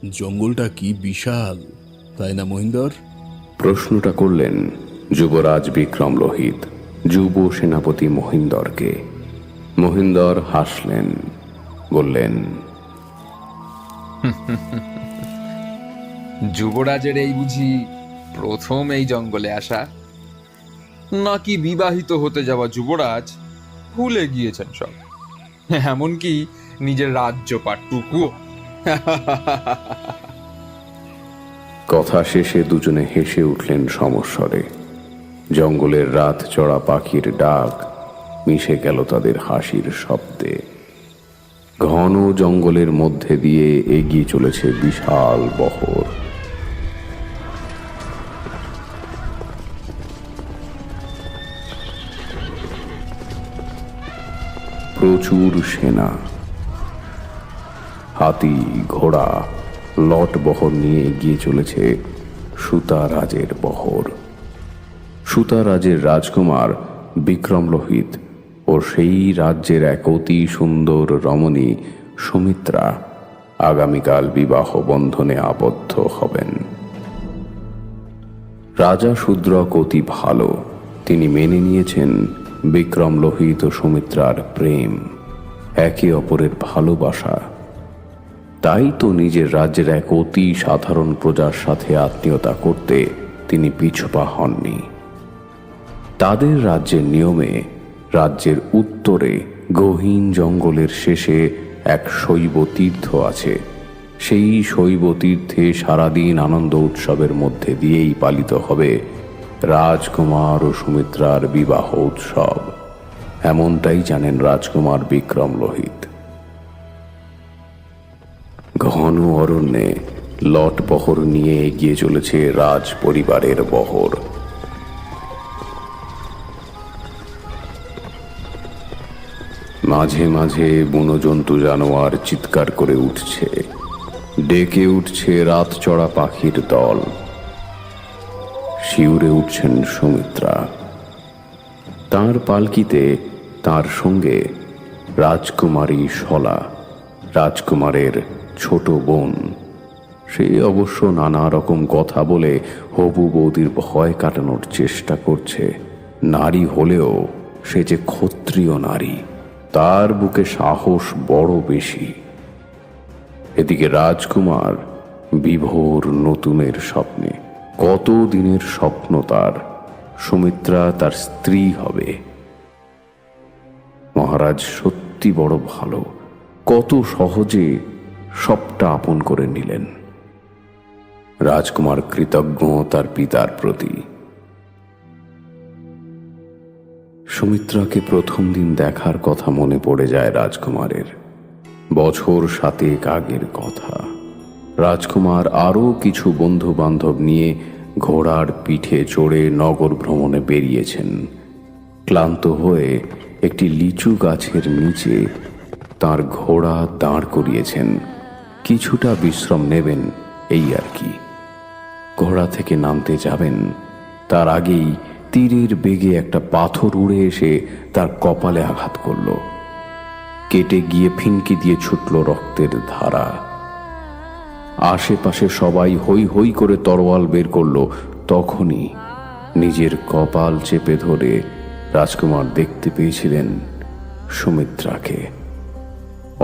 জঙ্গলটা কি বিশাল, তাই না মহিন্দর? প্রশ্নটা করলেন যুবরাজ বিক্রম লোহিত যুব সেনাপতি মহিন্দরকে। মহিন্দর হাসলেন, বললেন, যুবরাজের এই বুঝি প্রথম এই জঙ্গলে আসা? নাকি বিবাহিত হতে যাওয়া যুবরাজ ভুলে গিয়েছেন সব, এমনকি নিজের রাজ্যপাটটুকু? কথা শেষে দুজনে হেসে উঠলেন সমস্বরে। জঙ্গলের রাত চড়া পাখির ডাক মিশে গেল তাদের হাসির শব্দে। ঘন জঙ্গলের মধ্যে দিয়ে এগিয়ে চলেছে বিশাল বহর। প্রচুর সেনা, হাতি, ঘোড়া, লট বহর নিয়ে এগিয়ে চলেছে সুতারাজের বহর। সুতারাজের রাজকুমার বিক্রম লোহিত ও সেই রাজ্যের এক অতি সুন্দর রমণী সুমিত্রা আগামীকাল বিবাহ বন্ধনে আবদ্ধ হবেন। রাজা শূদ্রক অতি ভালো, তিনি মেনে নিয়েছেন বিক্রম লোহিত ও সুমিত্রার প্রেম, একে অপরের ভালোবাসা। তাই তো নিজের রাজ্যের এক অতি সাধারণ প্রজার সাথে আত্মীয়তা করতে তিনি পিছপা হননি। তাদের রাজ্যের নিয়মে রাজ্যের উত্তরে গহীন জঙ্গলের শেষে এক শৈব তীর্থ আছে। সেই শৈব তীর্থে সারাদিন আনন্দ উৎসবের মধ্যে দিয়েই পালিত হবে রাজকুমার ও সুমিত্রার বিবাহ উৎসব। এমনটাই জানেন রাজকুমার বিক্রম লোহিত। ঘন অরণ্যে লট বহর নিয়ে এগিয়ে চলেছে রাজ পরিবারের বহর। মাঝে মাঝে বনজন্তু জানোয়ার চিৎকার করে উঠছে, ডেকে উঠছে রাত চড়া পাখির দল। শিউরে উঠছেন সুমিত্রা। তার পালকিতে তার সঙ্গে রাজকুমারী শলা, রাজকুমারের ছোট বোন। সে অবশ্য নানা রকম কথা বলে হবু বৌদির ভয় কাটানোর চেষ্টা করছে। নারী হলেও সে যে ক্ষত্রিয় নারী, তার বুকে সাহস বড় বেশি। এদিকে রাজকুমার বিভোর নতুনের স্বপ্নে। কত দিনের স্বপ্ন তার, সুমিত্রা তার স্ত্রী হবে। মহারাজ সত্যি বড় ভালো, কত সহজে সবটা আপন করে নিলেন। রাজকুমার কৃতজ্ঞ তার পিতার প্রতি। সুমিত্রাকে প্রথম দিন দেখার কথা মনে পড়ে যায় রাজকুমারের। বছর 7 আগের কথা। রাজকুমার আরও কিছু বন্ধু বান্ধব নিয়ে ঘোড়ার পিঠে চড়ে নগর ভ্রমণে বেরিয়েছেন। ক্লান্ত হয়ে একটি লিচু গাছের নিচে তার ঘোড়া দাঁড় করিয়েছেন। কিছুটা বিশ্রাম নেবেন, এই আর কি। ঘোড়া থেকে নামতে যাবেন, তার আগেই তীরের বেগে একটা পাথর উড়ে এসে তার কপালে আঘাত করল। কেটে গিয়ে ফিনকি দিয়ে ছুটল রক্তের ধারা। আশেপাশে সবাই হই হই করে তরোয়াল বের করল। তখনই নিজের কপাল চেপে ধরে রাজকুমার দেখতে পেয়েছিলেন সুমিত্রাকে।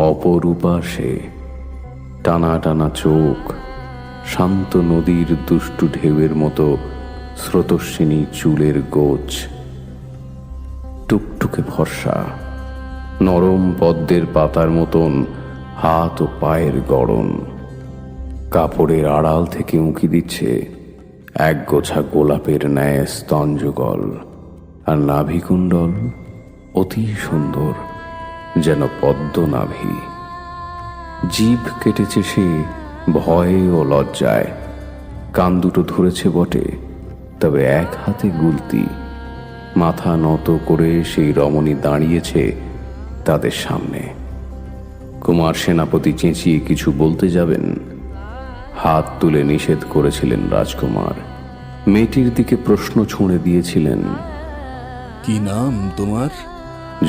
অপরূপা সে, টানা টানা চোখ, শান্ত নদীর দুষ্টু ঢেউয়ের মতো স্রোতস্বিনী চুলের গোছ, টুকটুকে ফর্সা, নরম পদ্মের পাতার মতন হাত ও পায়ের গড়ন। কাপড়ের আড়াল থেকে উঁকি দিচ্ছে এক গোছা গোলাপের ন্যায় স্তনযুগল, আর নাভিকুণ্ডল অতি সুন্দর, যেন পদ্মনাভি। জিভ কেটেছে সে ভয়ে ও লজ্জায়। কান দুটো ধরেছে বটে, তবে এক হাতে গুলতি। মাথা নত করে সেই রমণী দাঁড়িয়েছে তাদের সামনে। কুমার সেনাপতি চেঁচিয়ে কিছু বলতে যাবেন, হাত তুলে নিষেধ করেছিলেন রাজকুমার। মেয়েটির দিকে প্রশ্ন ছুঁড়ে দিয়েছিলেন, কি নাম তোমার?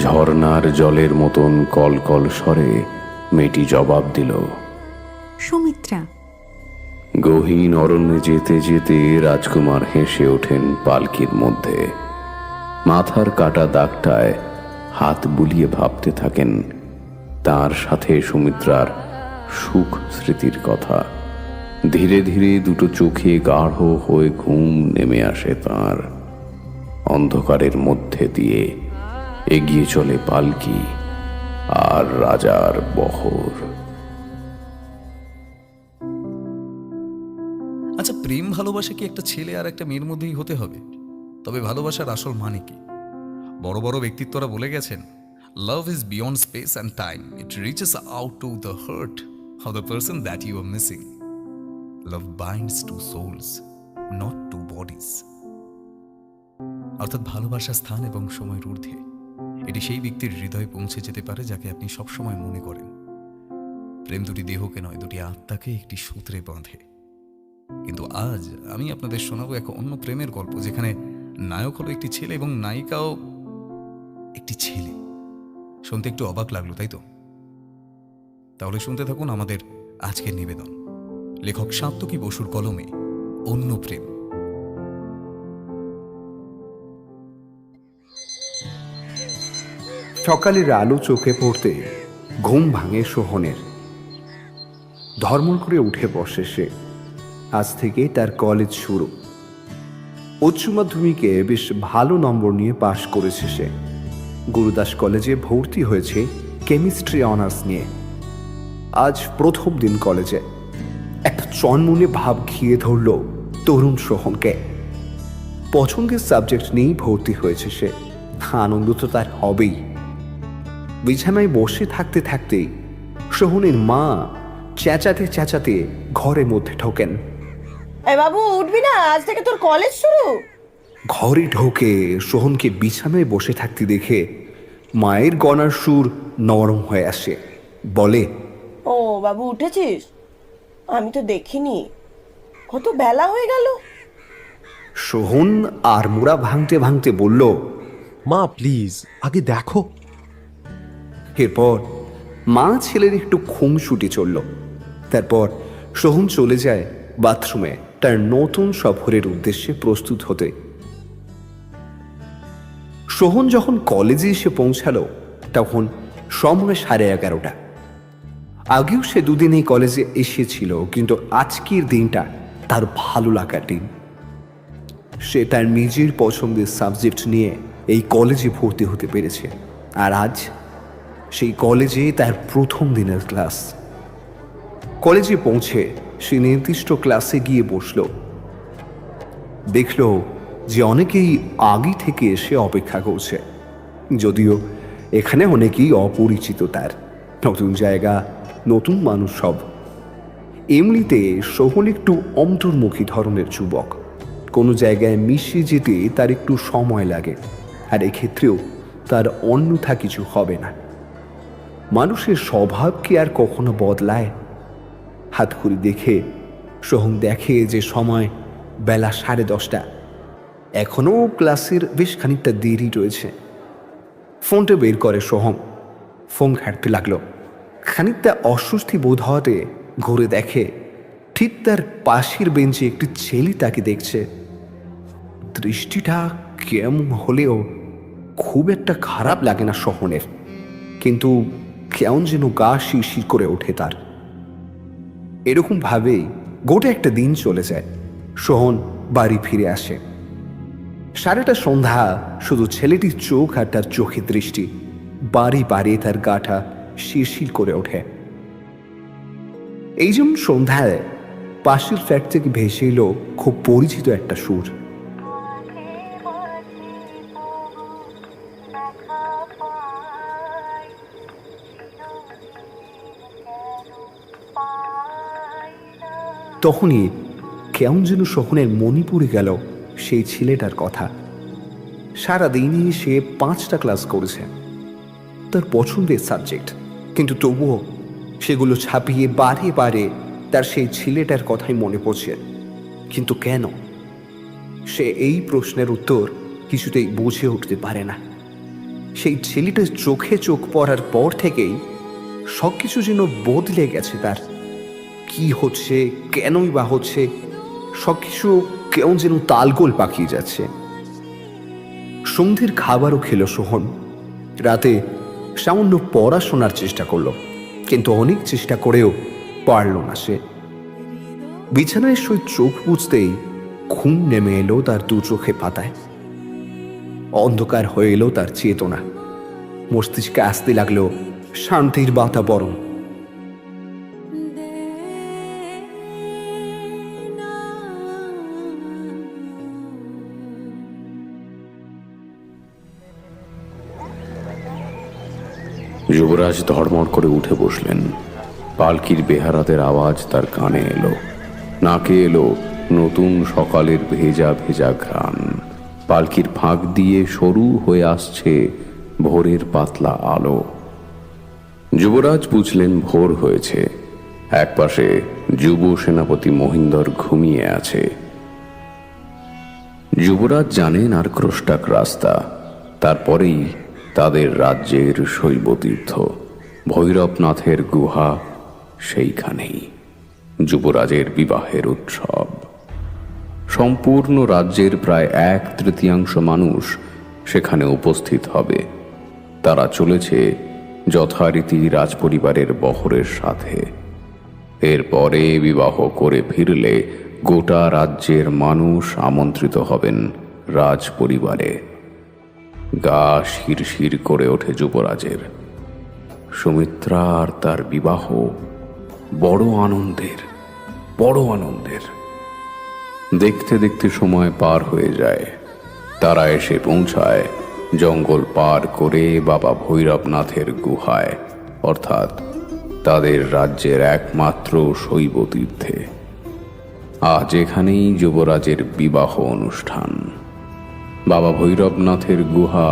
ঝর্ণার জলের মতন কলকল স্বরে মেয়েটি জবাব দিল, সুমিত্রা। গহীন অরণ্যে যেতে যেতে রাজকুমার হেসে ওঠেন পালকির মধ্যে। মাথার কাটা দাগটায় হাত বুলিয়ে ভাবতে থাকেন তার সাথে সুমিত্রার সুখ স্মৃতির কথা। ধীরে ধীরে দুটো চোখে গাঢ় হয়ে ঘুম নেমে আসে তার। অন্ধকারের মধ্যে দিয়ে এগিয়ে চলে পালকি আর রাজার বহর। আচ্ছা, প্রেম ভালোবাসা কি একটা ছেলে আর একটা মেয়ের মধ্যেই হতে হবে? তবে ভালোবাসার আসল মানে কি? বড় বড় ব্যক্তিত্বরা বলে গেছেন, love is beyond space and time, it reaches out to the heart of the person that you are missing. Love binds two souls, not two bodies. অর্থাৎ ভালোবাসা স্থান এবং সময়ের ঊর্ধ্বে। এটি সেই ব্যক্তির হৃদয়ে পৌঁছে যেতে পারে যাকে আপনি সবসময় মনে করেন। প্রেম দুটি দেহকে নয়, দুটি আত্মাকে একটি সূত্রে বাঁধে। কিন্তু আজ আমি আপনাদের শোনাবো এক অন্য প্রেমের গল্প, যেখানে নায়ক হলো একটি ছেলে এবং নায়িকাও একটি ছেলে। শুনতে একটু অবাক লাগলো, তাই তো? তাহলে শুনতে থাকুন আমাদের আজকের নিবেদন, লেখক সাত্তকী বসুর কলমে অন্য প্রেম। সকালের আলো চোখে পড়তে ঘুম ভাঙে সোহনের। ধর্মল করে উঠে বসে সে। আজ থেকে তার কলেজ শুরু। উচ্চ মাধ্যমিকে বেশ ভালো নম্বর নিয়ে পাশ করেছে সে। গুরুদাস কলেজে ভর্তি হয়েছে কেমিস্ট্রি অনার্স নিয়ে। আজ প্রথম দিন কলেজে। একটা চনমনে ভাব ঘিরে ধরল তরুণ সোহনকে। পছন্দের সাবজেক্ট নিয়েই ভর্তি হয়েছে সে। আনন্দ তো তার হবেই। বিছানায় বসে থাকতে থাকতেই সোহনের মা চেঁচাতে চেঁচাতে ঘরের মধ্যে ঢোকেন। এই বাবু, উঠবি না? আজ থেকে তোর কলেজ শুরু। ঘরে ঢোকে সোহনকে বিছানায় বসে থাকতে দেখে মায়ের গলার সুর নরম হয়ে আসে। বলে, ও বাবু, উঠেছিস? আমি তো দেখিনি, কত বেলা হয়ে গেল। সোহন আর মুড়া ভাঙতে ভাঙতে বলল, মা প্লিজ আগে দেখো। এরপর মা ছেলের একটু খুমছুটি চলল। তারপর সোহন চলে যায় বাথরুমে তার নতুন সফরের উদ্দেশ্যে প্রস্তুত হতে। সোহন যখন কলেজে এসে পৌঁছালো তখন সময় 11:30। আগেও সে দুদিন এই কলেজে এসেছিল, কিন্তু আজকের দিনটা তার ভালো লাগার দিন। সে তার নিজের পছন্দের সাবজেক্ট নিয়ে এই কলেজে ভর্তি হতে পেরেছে। আর আজ সেই কলেজে তার প্রথম দিনের ক্লাস। কলেজে পৌঁছে সে নির্দিষ্ট ক্লাসে গিয়ে বসল। দেখল যে অনেকেই আগে থেকে এসে অপেক্ষা করছে, যদিও এখানে অনেকেই অপরিচিত তার। নতুন জায়গা, নতুন মানুষ সব। এমনিতে সোহন একটু অন্তর্মুখী ধরনের যুবক। কোনো জায়গায় মিশে যেতে তার একটু সময় লাগে, আর এক্ষেত্রেও তার অন্যথা কিছু হবে না। মানুষের স্বভাব কি আর কখনো বদলায়? হাতঘড়ি দেখে সোহন দেখে যে সময় বেলা 10:30। এখনও ক্লাসের বেশ খানিকটা দেরি রয়েছে। ফোনটা বের করে সোহম। ফোন ঘাঁটতে লাগলো। খানিকটা অস্বস্তি বোধ হওয়াতে ঘুরে দেখে ঠিক তার পাশের বেঞ্চে একটি ছেলে তাকে দেখছে। দৃষ্টিটা কেমন হলেও খুব একটা খারাপ লাগে না সোহনের, কিন্তু কেমন যেন গা শিরশির করে ওঠে তার। এরকম ভাবেই গোটা একটা দিন চলে যায়। সোহন বাড়ি ফিরে আসে। সারাটা সন্ধ্যা শুধু ছেলেটির চোখ আর তার চোখের দৃষ্টি। বাড়ি বাড়ি তার গাটা শিরশির করে ওঠে। এই যেমন সন্ধ্যায় পাশের ফ্ল্যাট থেকে ভেসে এলো খুব পরিচিত একটা সুর। তখনই কেমন যেন সোহনের মনে পড়ে গেল সেই ছেলেটার কথা। সারাদিনই সে 5টা ক্লাস করেছে, তার পছন্দের সাবজেক্ট, কিন্তু তবুও সেগুলো ছাপিয়ে বারে বারে তার সেই ছেলেটার কথাই মনে পড়ছে। কিন্তু কেন? সে এই প্রশ্নের উত্তর কিছুতেই বুঝে উঠতে পারে না। সেই ছেলেটার চোখে চোখ পড়ার পর থেকেই সবকিছু যেন বদলে গেছে তার। কি হচ্ছে, কেনই বা হচ্ছে, সবকিছু কেমন যেন তালগোল পাকিয়ে যাচ্ছে। সন্ধ্যের খাবারও খেলো সোহন। রাতে সামান্য পড়াশোনার চেষ্টা করলো, কিন্তু অনেক চেষ্টা করেও পারল না সে। বিছানায় শুয়ে চোখ বুঝতেই ঘুম নেমে এলো তার দু চোখে পাতায়। অন্ধকার হয়ে এলো তার চেতনা। মস্তিষ্কে আসতে লাগলো শান্তির বাতাবরণ। যুবরাজ ধড়মড় করে উঠে বসলেন। পালকির বেহারাদের আওয়াজ তার কানে এলো। নাকে এলো নতুন সকালের ভেজা ভেজা ঘ্রাণ। পালকির ফাঁক দিয়ে সরু হয়ে আসছে ভোরের পাতলা আলো। যুবরাজ বুঝলেন ভোর হয়েছে। একপাশে যুব সেনাপতি মহিন্দর ঘুমিয়ে আছে। যুবরাজ জানেন আর ক্রোষ্টাক রাস্তা, তারপরেই তাদের রাজ্যের শৈবতীর্থ ভৈরবনাথের গুহা। সেইখানেই যুবরাজের বিবাহের উৎসব। সম্পূর্ণ রাজ্যের প্রায় 1/3 মানুষ সেখানে উপস্থিত হবে। তারা চলেছে যথারীতি রাজপরিবারের বহরের সাথে। এরপরে বিবাহ করে ফিরলে গোটা রাজ্যের মানুষ আমন্ত্রিত হবেন রাজপরিবারে। গা শিরশির করে ওঠে যুবরাজের। সুমিত্রা আর তার বিবাহ বড় আনন্দের, বড় আনন্দের। দেখতে দেখতে সময় পার হয়ে যায়। তারা এসে পৌঁছায় জঙ্গল পার করে বাবা ভৈরবনাথের গুহায়, অর্থাৎ তাদের রাজ্যের একমাত্র শৈবতীর্থে। আজ এখানেই যুবরাজের বিবাহ অনুষ্ঠান। বাবা ভৈরবনাথের গুহা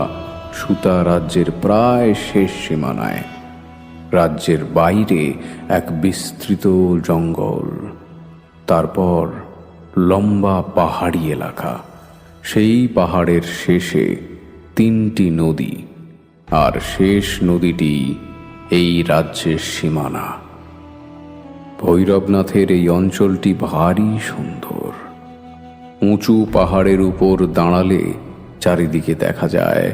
সুতা রাজ্যের প্রায় শেষ সীমানায়। রাজ্যের বাইরে এক বিস্তৃত জঙ্গল, তারপর লম্বা পাহাড়ি এলাকা। সেই পাহাড়ের শেষে 3টি নদী, আর শেষ নদীটি এই রাজ্যের সীমানা। ভৈরবনাথের এই অঞ্চলটি ভারী সুন্দর। উঁচু পাহাড়ের উপর দাঁড়ালে চারিদিকে দেখা যায়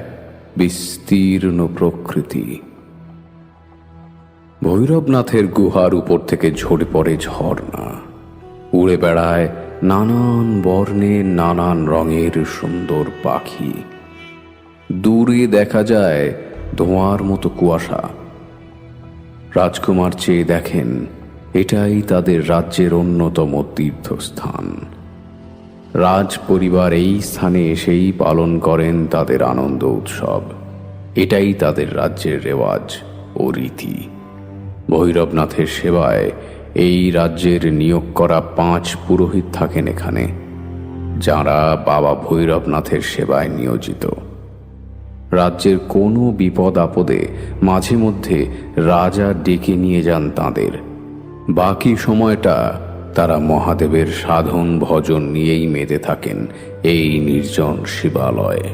বিস্তীর্ণ প্রকৃতি। ভৈরবনাথের গুহার উপর থেকে ঝরে পড়ে ঝর্ণা। উড়ে বেড়ায় নানান বর্ণের নানান রঙের সুন্দর পাখি। দূরে দেখা যায় ধোঁয়ার মতো কুয়াশা। রাজকুমার চেয়ে দেখেন এটাই তাদের রাজ্যের অন্যতম তীর্থস্থান। রাজ পরিবার এই স্থানে এসেই পালন করেন তাদের আনন্দ উৎসব। এটাই তাদের রাজ্যের রেওয়াজ ও রীতি। ভৈরবনাথের সেবায় এই রাজ্যের নিয়োগ করা 5 পুরোহিত থাকেন এখানে, যারা বাবা ভৈরবনাথের সেবায় নিয়োজিত। রাজ্যের কোনো বিপদ আপদে মাঝে মধ্যে রাজা ডেকে নিয়ে যান তাদের। বাকি সময়টা তারা মহাদেবের সাধন ভজন নিয়েই মেতে থাকেন এই নির্জন শিবালয়ে।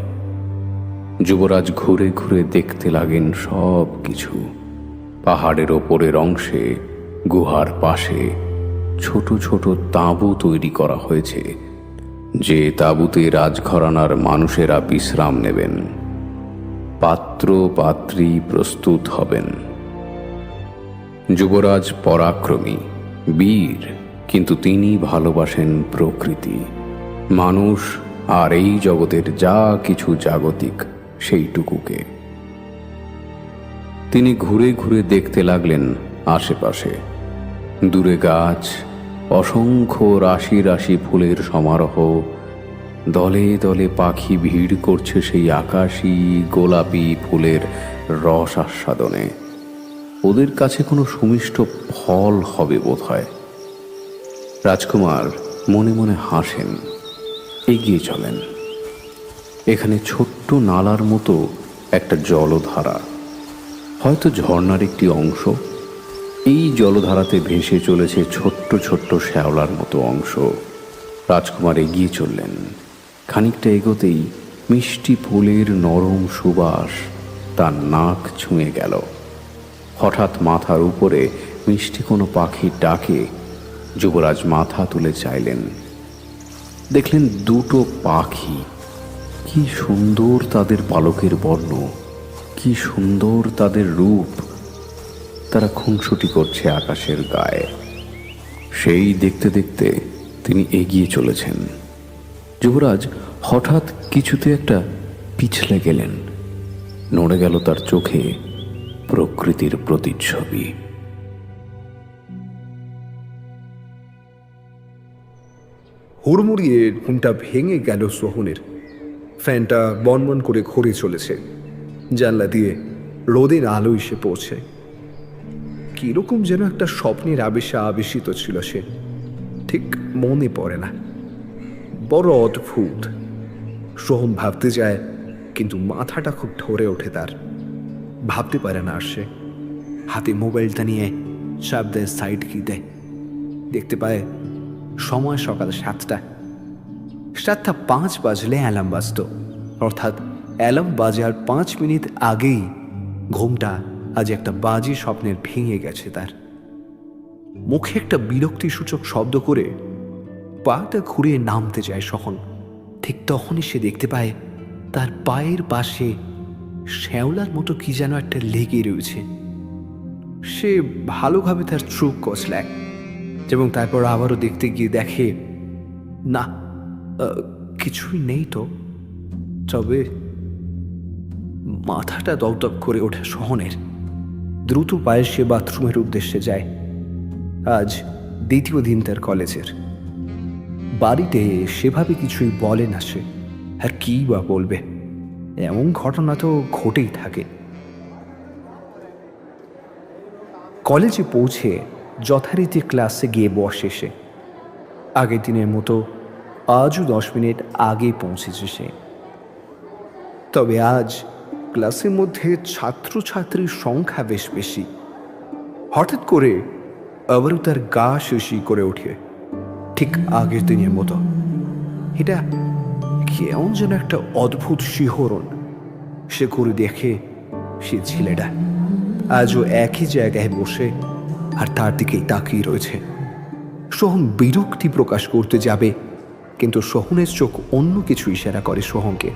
যুবরাজ ঘুরে ঘুরে দেখতে লাগেন সব কিছু। পাহাড়ের ওপরের অংশে গুহার পাশে ছোট ছোট তাঁবু তৈরি করা হয়েছে, যে তাঁবুতে রাজঘরানার মানুষেরা বিশ্রাম নেবেন। পাত্র পাত্রী প্রস্তুত হবেন। যুবরাজ পরাক্রমী, বীর, কিন্তু তিনি ভালোবাসেন প্রকৃতি, মানুষ আর এই জগতের যা কিছু জাগতিক সেইটুকুকে। তিনি ঘুরে ঘুরে দেখতে লাগলেন আশেপাশে। দূরে গাছ, অসংখ্য রাশি রাশি ফুলের সমারোহ। দলে দলে পাখি ভিড় করছে সেই আকাশী গোলাপি ফুলের রস আস্বাদনে। ওদের কাছে কোনো সুমিষ্ট ফল হবে বোধহয়। রাজকুমার মনে মনে হাসেন, এগিয়ে চলেন। এখানে ছোট্ট নালার মতো একটা জলধারা, হয়তো ঝর্ণার একটি অংশ। এই জলধারাতে ভেসে চলেছে ছোট্ট ছোট্ট শ্যাওলার মতো অংশ। রাজকুমার এগিয়ে চললেন। খানিকটা এগোতেই মিষ্টি ফুলের নরম সুবাস তার নাক ছুঁয়ে গেল। হঠাৎ মাথার উপরে মিষ্টি কোনো পাখির ডাকে যুবরাজ মাথা তুলে চাইলেন। দেখলেন দুটো পাখি, কি সুন্দর তাদের পালকের বর্ণ, কি সুন্দর তাদের রূপ। তারা খুনসুটি করছে আকাশের গায়ে। সেই দেখতে দেখতে তিনি এগিয়ে চলেছেন। যুবরাজ হঠাৎ কিছুতে একটা পিছলে গেলেন। নড়ে গেল তার চোখে প্রকৃতির প্রতিচ্ছবি। হুড়মুড়িয়ে ঘুমটা ভেঙে গেল সোহনের। ফ্যানটা বনবন করে ঘুরে চলেছে। জানলা দিয়ে রোদের আলো এসে পড়ছে। কিরকম যেন একটা স্বপ্নের আবেশে আবেশিত ছিল সে, ঠিক মনে পড়ে না। বড় অদ্ভুত। সোহন ভাবতে যায়, কিন্তু মাথাটা খুব ধরে ওঠে তার। ভাবতে পারে না আর সে। হাতে মোবাইলটা নিয়ে চাপ দেয়, সাইড কি দেয়। দেখতে পায় সময় সকাল 7টা। 7:05 বাজলে অ্যালার্ম বাজত, অর্থাৎ অ্যালার্ম বাজার 5 মিনিট আগেই ঘুমটা আজ একটা বাজে স্বপ্নের ভেঙে গেছে তার। মুখে একটা বিরক্তিসূচক শব্দ করে পাটা ঘুরিয়ে নামতে যায় সোহন। ঠিক তখনই সে দেখতে পায় তার পায়ের পাশে শ্যাওলার মতো কি যেন একটা লেগে রয়েছে। সে ভালোভাবে তার চোখ কচলায় এবং তারপর আবারও দেখতে গিয়ে দেখে না, কিছুই নেই তো। তবে মাথাটা দপদপ করে ওঠে সোহনের। দ্রুত পায়ে সে বাথরুমের উদ্দেশ্যে যায়। আজ দ্বিতীয় দিন তার কলেজের। বাড়িতে সেভাবে কিছুই বলে না সে, আর কি বা বলবে। এমন ঘটনা তো ঘটেই থাকে। কলেজে পৌঁছে যথারীতি ক্লাসে গিয়ে বসে সে। আগের দিনের মতো আজও 10 মিনিট আগে পৌঁছেছে সে। তবে আজ ক্লাসের মধ্যে ছাত্রছাত্রীর সংখ্যা বেশ বেশি। হঠাৎ করে আবারও তার গা শিরশির করে ওঠে, ঠিক আগের দিনের মতো। এটা কেমন যেন একটা অদ্ভুত শিহরণ। সে করে দেখে সে ছেলেটা আজও একই জায়গায় বসে আর তার দিকেই তাকিয়ে রয়েছে। সোহন বিরক্তি প্রকাশ করতে যাবে, কিন্তু সোহনের চোখ অন্য কিছু ইশারা করে সোহনকে।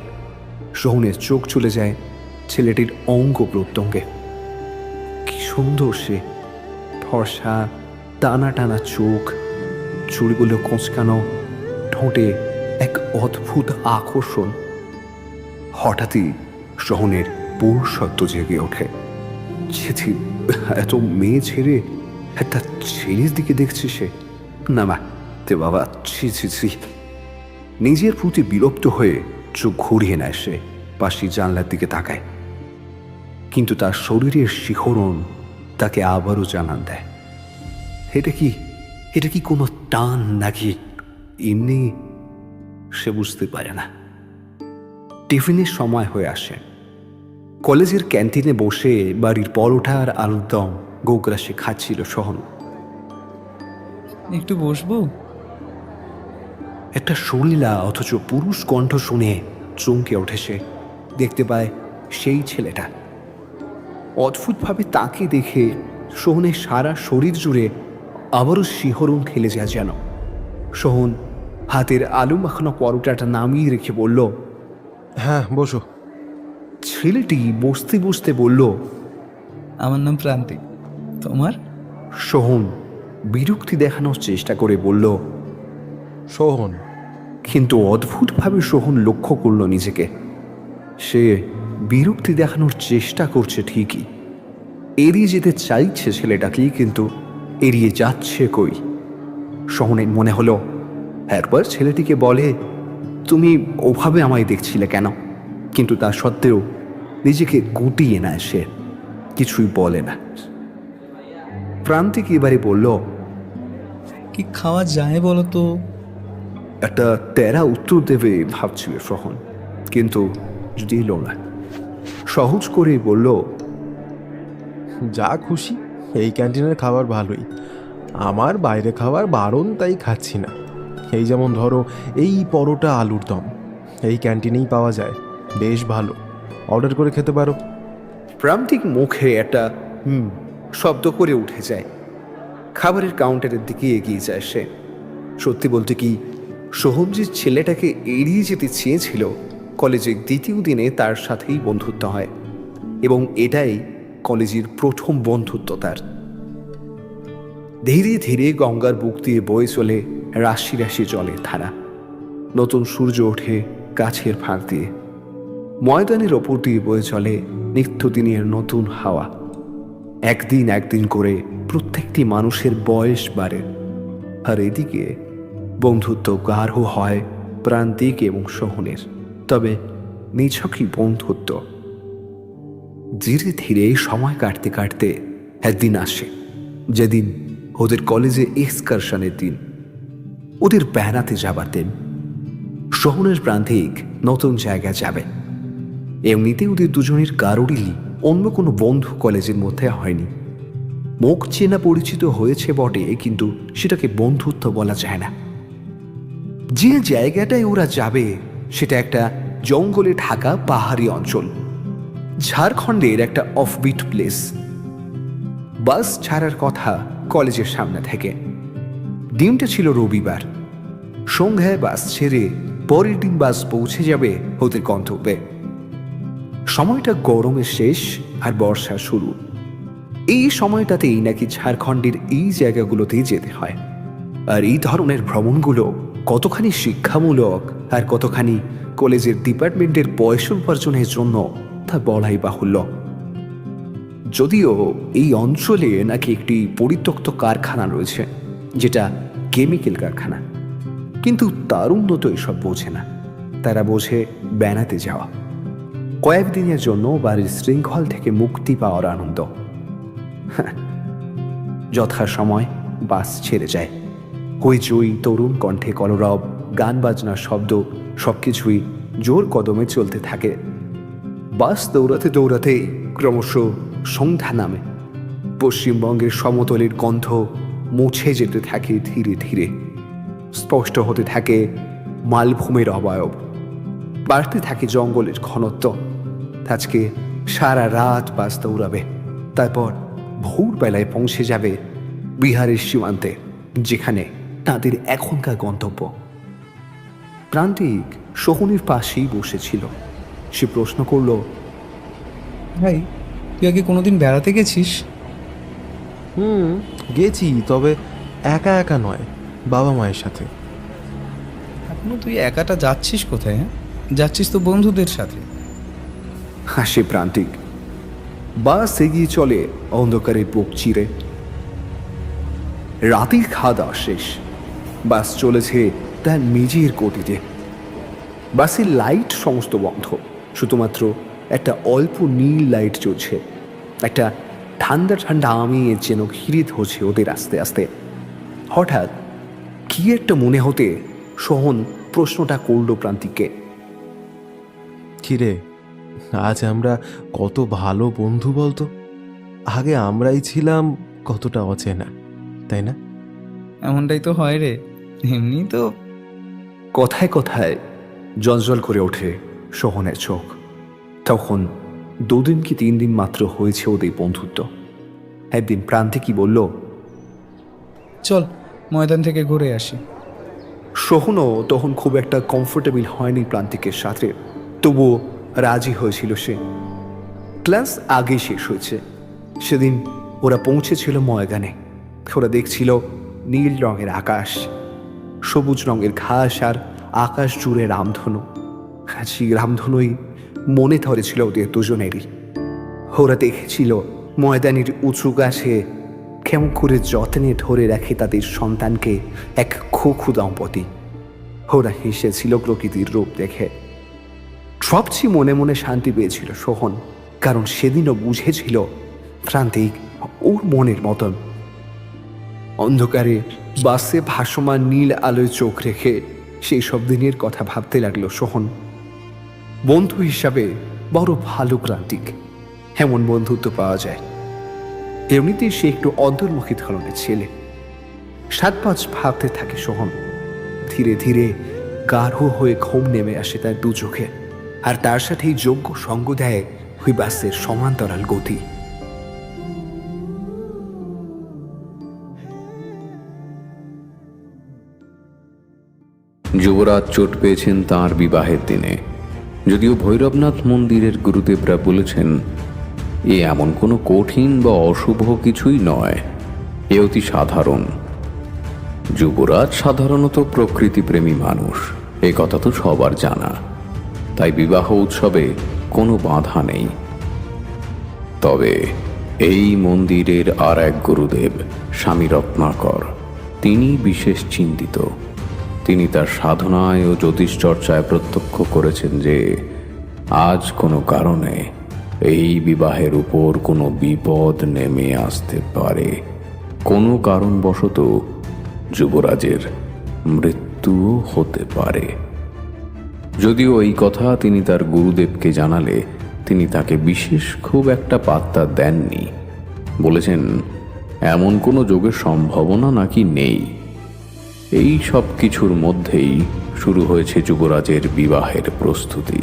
সোহনের চোখ চলে যায় ছেলেটির অঙ্গ প্রত্যঙ্গে। কি সুন্দর সে, ফর্সা, টানা টানা চোখ, চুলগুলো কোঁচকানো, ঠোঁটে এক অদ্ভুত আকর্ষণ। হঠাৎই সোহনের পুরুষত্ব জেগে ওঠে। ছি, এত মেয়ে ছেড়ে একটা ছেলের দিকে দেখছে সে। না মা, তে বাবা, ছি ছি ছি। নিজের প্রতি বিরক্ত হয়ে চোখ ঘুরিয়ে নেয় সে, পাশে জানলার দিকে তাকায়। কিন্তু তার শরীরের শিহরণ তাকে আবারও জানান দেয়। এটা কি কোনো টান নাকি এমনি, সে বুঝতে পারে না। টিফিনের সময় হয়ে আসে। কলেজের ক্যান্টিনে বসে বাড়ির পরোটা আর আলুর দম গোগ্রাসে খাচ্ছিল সোহন। একটু বসবো? একটা সলিলা অথচ পুরুষ কণ্ঠ শুনে চমকে ওঠে সে। দেখতে পায় সেই ছেলেটা। অদ্ভুতভাবে তাকে দেখে সোহনের সারা শরীর জুড়ে আবারও শিহরণ খেলে যায় যেন। সোহন হাতের আলু মাখানো পরোটাটা নামিয়ে রেখে বলল, হ্যাঁ বসো। ছেলেটি বসতে বসতে বলল, আমার নাম প্রান্তিক, তোমার? সোহন বিরক্তি দেখানোর চেষ্টা করে বলল, সোহন। কিন্তু অদ্ভুতভাবে সোহন লক্ষ্য করল নিজেকে। সে বিরক্তি দেখানোর চেষ্টা করছে ঠিকই, এড়িয়ে যেতে চাইছে ছেলেটাকে, কিন্তু এড়িয়ে যাচ্ছে কই। সোহনের মনে হলো একবার ছেলেটিকে বলে, তুমি ওভাবে আমায় দেখছিলে কেন? কিন্তু তা সত্ত্বেও নিজেকে গুটিয়ে নেয় সে, কিছুই বলে না। প্রান্তিক এবারে বলল, কি খাওয়া যায় বলো তো? একটা তেরা উত্তর দেবে ভাবছিল সোহন, কিন্তু দিল না। সহজ করে বলল, যা খুশি, এই ক্যান্টিনের খাবার ভালোই। আমার বাইরে খাবার বারণ, তাই খাচ্ছি না। এই যেমন ধরো এই পরোটা আলুর দম, এই ক্যান্টিনেই পাওয়া যায়, বেশ ভালো, অর্ডার করে খেতে পারো। প্রান্তিক মুখে একটা শব্দ করে উঠে যায়। খাবারের কাউন্টারের দিকে এগিয়ে যায় সে। সত্যি বলতে কি, সোহম যে ছেলেটাকে এড়িয়ে যেতে চেয়েছিল, কলেজের দ্বিতীয় দিনে তার সাথেই বন্ধুত্ব হয়, এবং এটাই কলেজের প্রথম বন্ধুত্ব তার। ধীরে ধীরে গঙ্গার বুক দিয়ে বয়ে চলে রাশি রাশি জলের ধারা। নতুন সূর্য ওঠে গাছের ফাঁক দিয়ে। ময়দানের ওপর দিয়ে বয়ে চলে নিত্যদিনের নতুন হাওয়া। একদিন একদিন করে প্রত্যেকটি মানুষের বয়স বাড়ে। আর এদিকে বন্ধুত্ব গাঢ় হয় প্রান্তিক এবং সোহনের, তবে নিছকই বন্ধুত্ব। ধীরে ধীরে সময় কাটতে কাটতে একদিন আসে, যেদিন ওদের কলেজে এক্সকারশনের দিন, ওদের বেড়াতে যাবার দিন। সোহনের প্রান্তিক নতুন জায়গায় যাবে। এমনিতে ওদের দুজনের কারোরই অন্য কোনো বন্ধু কলেজের মধ্যে হয়নি। মুখ চেনা পরিচিত হয়েছে বটে, কিন্তু সেটাকে বন্ধুত্ব বলা যায় না। যে জায়গাটায় ওরা যাবে সেটা একটা জঙ্গলে ঢাকা পাহাড়ি অঞ্চল, ঝাড়খণ্ডের একটা অফবিট প্লেস। বাস ছাড়ার কথা কলেজের সামনে থেকে। দিনটা ছিল রবিবার। সন্ধ্যায় বাস ছেড়ে পরের দিন বাস পৌঁছে যাবে ওদের গন্তব্যে। সময়টা গরমের শেষ আর বর্ষা শুরু। এই সময়টাতেই নাকি ঝাড়খণ্ডের এই জায়গাগুলোতেই যেতে হয়। আর এই ধরনের ভ্রমণগুলো কতখানি শিক্ষামূলক আর কতখানি কলেজের ডিপার্টমেন্টের পয়সা উপার্জনের জন্য তা বলাই বাহুল্য। যদিও এই অঞ্চলে নাকি একটি পরিত্যক্ত কারখানা রয়েছে, যেটা কেমিক্যাল কারখানা, কিন্তু তারুণ্য তো এসব বোঝে না। তারা বোঝে বেড়াতে যাওয়া, কয়েকদিনের জন্য বাড়ির শৃঙ্খল থেকে মুক্তি পাওয়ার আনন্দ। যথাসময় বাস ছেড়ে যায়। হইচই, তরুণ কণ্ঠে কলরব, গান বাজনার শব্দ সবকিছুই জোর কদমে চলতে থাকে। বাস দৌড়াতে দৌড়াতে ক্রমশ সন্ধ্যা নামে। পশ্চিমবঙ্গের সমতলের গন্ধ মুছে যেতে থাকে ধীরে ধীরে। স্পষ্ট হতে থাকে মালভূমির অবয়ব, বাড়তে থাকে জঙ্গলের ঘনত্ব। আজকে সারা রাত বাস দৌড়াবে, তারপর ভোরবেলায় পৌঁছে যাবে বিহারের সীমান্তে, যেখানে তাদের এখনকার গন্তব্য। প্রান্তিক সোহনের পাশেই বসেছিল। সে প্রশ্ন করল, ভাই, তুই আগে কোনোদিন বেড়াতে গেছিস? গেছি, তবে একা একা নয়, বাবা মায়ের সাথে। এখনো তুই একাটা যাচ্ছিস কোথায়? হ্যাঁ, যাচ্ছিস তো বন্ধুদের সাথে। হাসে প্রান্তিক। বাস এগিয়ে চলে অন্ধকারে বুক চিরে। রাতের খাওয়া দাওয়া শেষ। বাস চলেছে তার নিজের গতিতে। বাসের লাইট সমস্ত বন্ধ, শুধুমাত্র একটা অল্প নীল লাইট জ্বলছে। একটা ঠান্ডা ঠান্ডা আমেজ যেন ঘিরে ধরছে ওদের আস্তে আস্তে। হঠাৎ কি একটা মনে হতে সোহন প্রশ্নটা করল প্রান্তিককে, কিরে, আজ আমরা কত ভালো বন্ধু বলতো। আগে আমরাই ছিলাম কতটা অচেনা, তাই না? এমনটাই তো হয় রে, এমনি তো। কথায় কথায় জলজল করে ওঠে সোহনের চোখ। তখন 2 দিন কি 3 দিন মাত্র হয়েছে ওদের বন্ধুত্ব। একদিন প্রান্তিকই বলল, চল ময়দান থেকে ঘুরে আসি। সোহনও তখন খুব একটা কমফোর্টেবল হয়নি প্রান্তিকের সাথে, তবুও রাজি হয়েছিল সে। ক্লাস আগে শেষ হয়েছে। সেদিন ওরা পৌঁছেছিল ময়দানে। ওরা দেখছিল নীল রঙের আকাশ, সবুজ রঙের ঘাস আর আকাশ জুড়ে রামধনু। সেই রামধনুই মনে ধরেছিল ওদের দুজনেরই। ওরা দেখেছিল ময়দানের উঁচু গাছে কেমন করে যত্নে ধরে রাখে তাদের সন্তানকে এক খোখু দম্পতি। ওরা হেসেছিল প্রকৃতির রূপ দেখে। সবচেয়ে মনে মনে শান্তি পেয়েছিল সোহন, কারণ সেদিনও বুঝেছিল প্রান্তিক ওর মনের মতন। অন্ধকারে বাসে ভাসমান নীল আলোয় চোখ রেখে সেই সব দিনের কথা ভাবতে লাগলো সোহন। বন্ধু হিসাবে বড় ভালো প্রান্তিক, এমন বন্ধুত্ব পাওয়া যায়। এমনিতেই সে একটু অন্তর্মুখী ধরনের ছেলে। 7-5 ভাবতে থাকে সোহন। ধীরে ধীরে গাঢ় হয়ে ঘুম নেমে আসে তার দু চোখে, আর তার সাথেই যোগ্য সঙ্গ দেয় ওই বাসের সমান্তরাল গতি। যুবরাজ চোট পেয়েছেন তাঁর বিবাহের দিনে। যদিও ভৈরবনাথ মন্দিরের গুরুদেবরা বলেছেন এ এমন কোনো কঠিন বা অশুভ কিছুই নয়, এ অতি সাধারণ। যুবরাজ সাধারণত প্রকৃতিপ্রেমী মানুষ, এ কথা তো সবার জানা, তাই বিবাহ উৎসবে কোনো বাধা নেই। তবে এই মন্দিরের আর এক গুরুদেব স্বামী রত্নাকর, তিনি বিশেষ চিন্তিত। তিনি তার সাধনায় ও জ্যোতিষ চর্চায় প্রত্যক্ষ করেছেন যে আজ কোনো কারণে এই বিবাহের উপর কোনো বিপদ নেমে আসতে পারে। কোনো কারণবশত যুবরাজের মৃত্যুও হতে পারে। যদিও এই কথা তিনি তার গুরুদেবকে জানালে তিনি তাকে বিশেষ খুব একটা পাত্তা দেননি। বলেছেন এমন কোনো যোগের সম্ভাবনা নাকি নেই। এই সব কিছুর মধ্যেই শুরু হয়েছে যুবরাজের বিবাহের প্রস্তুতি।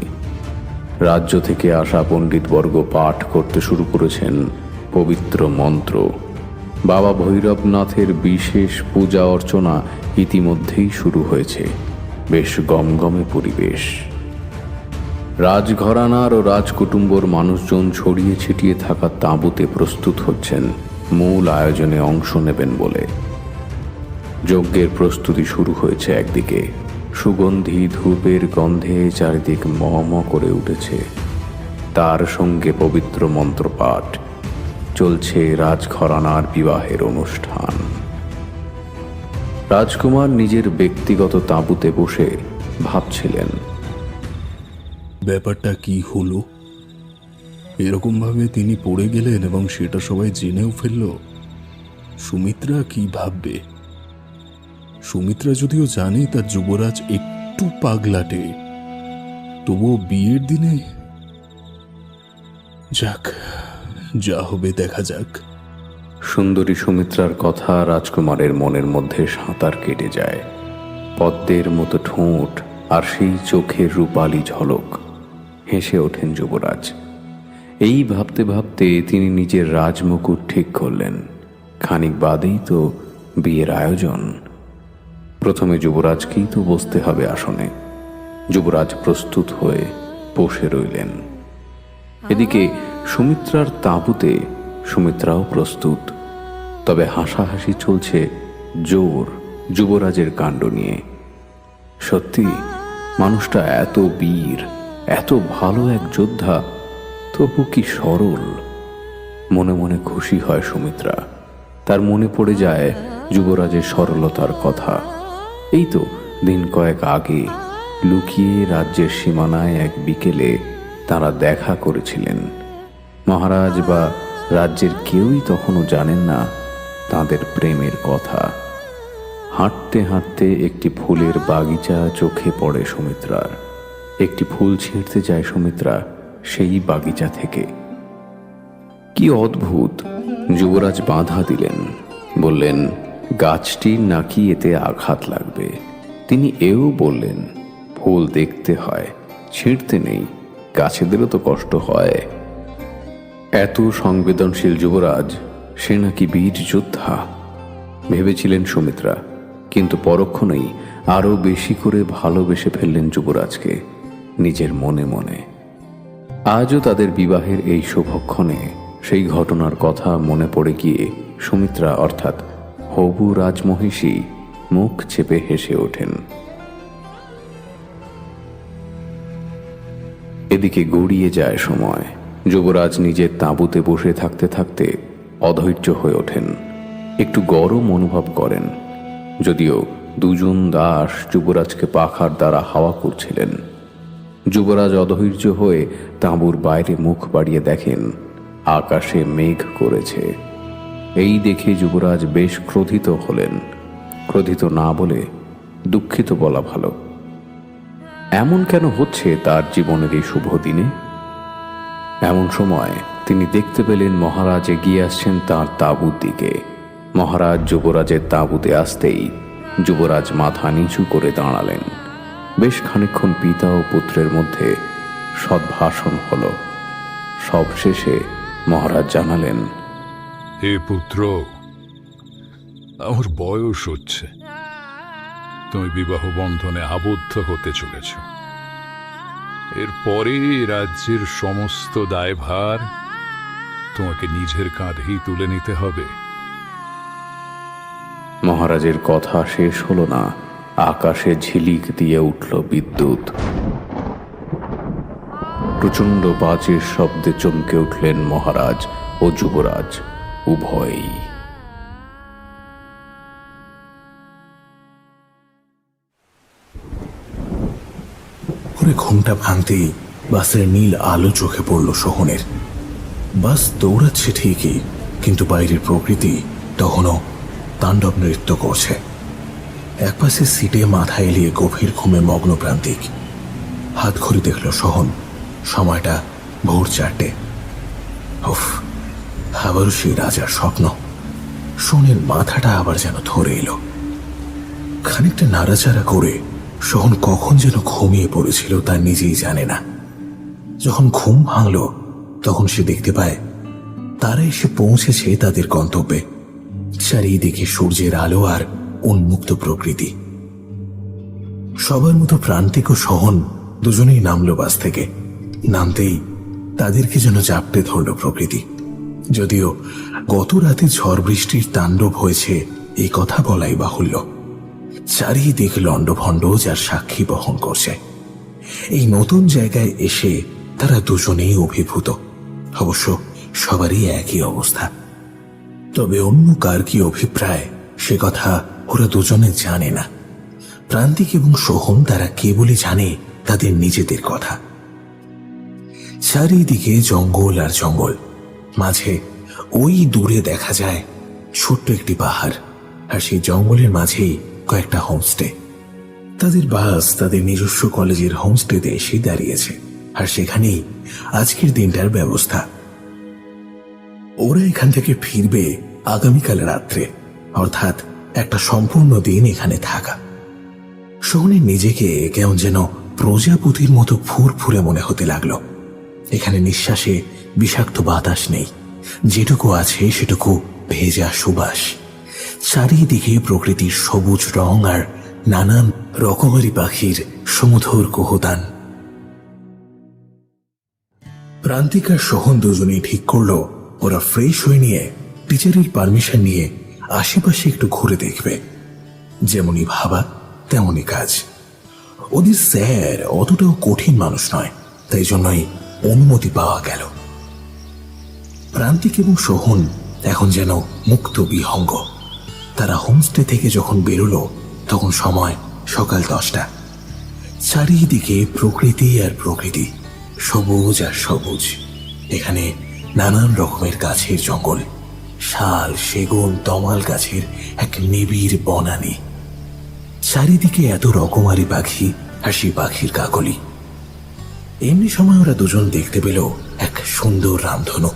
রাজ্য থেকে আসা পণ্ডিতবর্গ পাঠ করতে শুরু করেছেন পবিত্র মন্ত্র। বাবা ভৈরবনাথের বিশেষ পূজা অর্চনা ইতিমধ্যেই শুরু হয়েছে। বেশ গমগমে পরিবেশ। রাজঘরানার ও রাজকুটুম্বর মানুষজন ছড়িয়ে ছিটিয়ে থাকা তাঁবুতে প্রস্তুত হচ্ছেন মূল আয়োজনে অংশ নেবেন বলে। যজ্ঞের প্রস্তুতি শুরু হয়েছে একদিকে। সুগন্ধি ধূপের গন্ধে চারিদিক মম করে উঠেছে। তার সঙ্গে পবিত্র মন্ত্রপাঠ। চলছে রাজঘরানার বিবাহের অনুষ্ঠান। রাজকুমার নিজের ব্যক্তিগত তাঁবুতে বসে ভাবছিলেন, ব্যাপারটা কি হলো? এরকম ভাবে তিনি পড়ে গেলেন এবং সেটা সবাই জেনেও ফেলল। সুমিত্রা কি ভাববে? সুমিত্রা যদিও জানে তার যুবরাজ একটু পাগলাটে, তবুও বিয়ের দিনে যাক, যা হবে দেখা যাক। সুন্দরী সুমিত্রার কথা রাজকুমারের মনের মধ্যে সাঁতার কেটে যায়। পদ্মের মতো ঠোঁট আর সেই চোখের রূপালী ঝলক। হেসে ওঠেন যুবরাজ। এই ভাবতে ভাবতে তিনি নিজের রাজমুকুট ঠিক করলেন। খানিক বাদেই তো বিয়ের আয়োজন। প্রথমে যুবরাজকেই তো বসতে হবে আসনে। যুবরাজ প্রস্তুত হয়ে বসে রইলেন। এদিকে সুমিত্রার তাঁবুতে সুমিত্রাও প্রস্তুত। তবে হাসাহাসি চলছে জোর যুবরাজের কাণ্ড নিয়ে। সত্যি মানুষটা এত বীর, এত ভালো এক যোদ্ধা, তবু কি সরল। মনে মনে খুশি হয় সুমিত্রা। তার মনে পড়ে যায় যুবরাজের সরলতার কথা। এই তো দিন কয়েক আগে লুকিয়ে রাজ্যের সীমানায় এক বিকেলে তারা দেখা করেছিলেন। মহারাজ বা রাজ্যের কেউই তখনও জানেন না তাদের প্রেমের কথা। হাঁটতে হাঁটতে একটি ফুলের বাগিচা চোখে পড়ে সুমিত্রার। একটি ফুল ছিঁড়তে যায় সুমিত্রা সেই বাগিচা থেকে। কি অদ্ভুত! যুবরাজ বাধা দিলেন, বললেন গাছটির নাকি এতে আঘাত লাগবে। তিনি এও বললেন ফুল দেখতে হয়, ছিঁড়তে নেই, গাছেদেরও তো কষ্ট হয়। এত সংবেদনশীল যুবরাজ, সে নাকি বীর যোদ্ধা ভেবেছিলেন সুমিত্রা। কিন্তু পরক্ষণেই আরো বেশি করে ভালোবেসে ফেললেন যুবরাজকে নিজের মনে মনে। আজও তাদের বিবাহের এই শুভক্ষণে সেই ঘটনার কথা মনে পড়ে গিয়ে সুমিত্রা অর্থাৎ হবু রাজমহিষী মুখ চেপে হেসে ওঠেন। এদিকে গড়িয়ে যায় সময়। যুবরাজ নিজের তাঁবুতে বসে থাকতে থাকতে অধৈর্য হয়ে ওঠেন। একটু গরম অনুভব করেন। যদিও দুজন দাস যুবরাজকে পাখার দ্বারা হাওয়া করছিলেন। যুবরাজ অধৈর্য হয়ে তাঁবুর বাইরে মুখ বাড়িয়ে দেখেন আকাশে মেঘ করেছে। এই দেখে যুবরাজ বেশ ক্রোধিত হলেন। ক্রোধিত না বলে দুঃখিত বলা ভালো। এমন কেন হচ্ছে তার জীবনের এই শুভ দিনে? এমন সময় তিনি দেখতে পেলেন মহারাজ এগিয়ে আসছেন তাঁর তাঁবুর দিকে। মহারাজ যুবরাজের তাঁবুতে আসতেই যুবরাজ মাথা নিচু করে দাঁড়ালেন। বেশ খানিকক্ষণ পিতা ও পুত্রের মধ্যে সদ্ভাষণ হল। সবশেষে মহারাজ জানালেন, হে পুত্র, আমার বয়স হচ্ছে, তুমি বিবাহ বন্ধনে আবদ্ধ হতে চলেছ। এরপরে রাজ্যের সমস্ত দায়ভার তোমাকে নিজের কাঁধেই তুলে নিতে হবে। মহারাজের কথা শেষ হলো না, আকাশে ঝিলিক দিয়ে উঠল বিদ্যুৎ। প্রচণ্ড বাজের শব্দে চমকে উঠলেন মহারাজ ও যুবরাজ উভয়ই। ওরে ঘুমটা ভাঙতেই বাসের নীল আলো চোখে পড়ল সোহনের। বাস দৌড়াচ্ছে ঠিকই, কিন্তু বাইরের প্রকৃতি তখনও তাণ্ডব নৃত্য করছে। একপাশে সিটে মাথা এলিয়ে গভীর ঘুমে মগ্ন প্রান্তিক। হাত ঘড়ি দেখল সোহন, সময়টা ভোর 4টে। উফ, আবারও সেই রাজার স্বপ্ন। সোহনের মাথাটা আবার যেন ধরে এলো। খানিকটা নাড়াচাড়া করে সোহন কখন যেন ঘুমিয়ে পড়েছিল তা নিজেই জানে না। যখন ঘুম ভাঙল তখন সে দেখতে পায় তারা এসে পৌঁছেছে তাদের গন্তব্যে। চারিদিকে সূর্যের আলো আর উন্মুক্ত প্রকৃতি। সবার মতো প্রান্তিক ও সোহন দুজনেই নামলো বাস থেকে। নামতেই তাদেরকে যেন জাপটে ধরল প্রকৃতি। যদিও গত রাতে ঝড় বৃষ্টির তাণ্ডব হয়েছে এই কথা বলাই বাহুল্য। চারিদিক লণ্ডভণ্ড যার সাক্ষী বহন করছে। এই নতুন জায়গায় এসে তারা দুজনেই অভিভূত। অবশ্য সবারই একই অবস্থা। তবে অন্য কার কি অভিপ্রায় সে কথা ওরা দুজনে জানে না। প্রান্তিক এবং সোহন তারা কেবলই জানে তাদের নিজেদের কথা। চারিদিকে জঙ্গল আর জঙ্গল, মাঝে ওই দূরে দেখা যায় ছোট্ট একটি পাহাড়, আর সেই জঙ্গলের মাঝেই কয়েকটা হোমস্টে। তাদের বাস তাদের নিজস্ব কলেজের হোমস্টেতে এসে দাঁড়িয়েছে, আর সেখানেই আজকের দিনটার ব্যবস্থা। ওরা এখান থেকে ফিরবে আগামীকাল রাত্রে, অর্থাৎ একটা সম্পূর্ণ দিন এখানে থাকা। সোহনের নিজেকে কেমন যেন প্রজাপতির মতো ফুরফুরে মনে হতে লাগলো। এখানে নিঃশ্বাসে বিষাক্ত বাতাস নেই, যেটুকু আছে সেটুকু ভেজা সুবাস। চারিদিকে প্রকৃতির সবুজ রং আর নানান রকমারি পাখির সুমধুর কুহুতান। প্রান্তিক আর সোহন দুজনেই ঠিক করলো ওরা ফ্রেশ হয়ে নিয়ে টিচারের পারমিশন নিয়ে আশেপাশে একটু ঘুরে দেখবে। যেমনই ভাবা তেমনই কাজ। ওদের স্যার অতটাও কঠিন মানুষ নয়, তাই জন্যই অনুমতি পাওয়া গেল। প্রান্তিক এবং সোহন এখন যেন মুক্ত বিহঙ্গ। তারা হোমস্টে থেকে যখন বেরোলো তখন সময় সকাল 10টা। চারিদিকে প্রকৃতি আর প্রকৃতি, সবুজ আর সবুজ। এখানে নানান রকমের গাছের জঙ্গল, শাল, সেগুন, তমাল গাছের এক নিবিড় বনানী। চারিদিকে এত রকমারি পাখি আর সেই পাখির কাকলি। এমনি সময় ওরা দুজন দেখতে পেল এক সুন্দর রামধনু।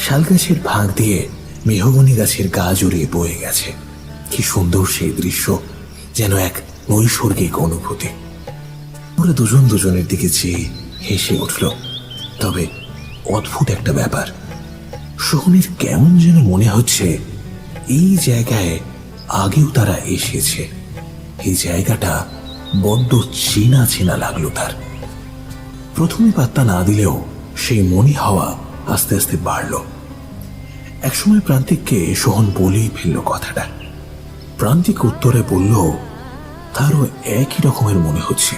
শাল গাছের ফাঁক দিয়ে মেহগনি গাছের গা জড়িয়ে বয়ে গেছে। কি সুন্দর সেই দৃশ্য, যেন এক নৈসর্গিক অনুভূতি। ওরা দুজন দুজনের দিকে চেয়ে হেসে উঠল। তবে অদ্ভুত একটা ব্যাপার, সোহনের কেমন যেন মনে হচ্ছে এই জায়গায় আগেও তারা এসেছে। এই জায়গাটা বড্ড চেনা চেনা লাগলো তার। প্রথমে পাত্তা না দিলেও সেই মনে হওয়া আস্তে আস্তে বাড়ল। একসময় প্রান্তিককে সোহন বলেই ফেলল কথাটা। প্রান্তিক উত্তরে বলল তারও একই রকমের মনে হচ্ছে।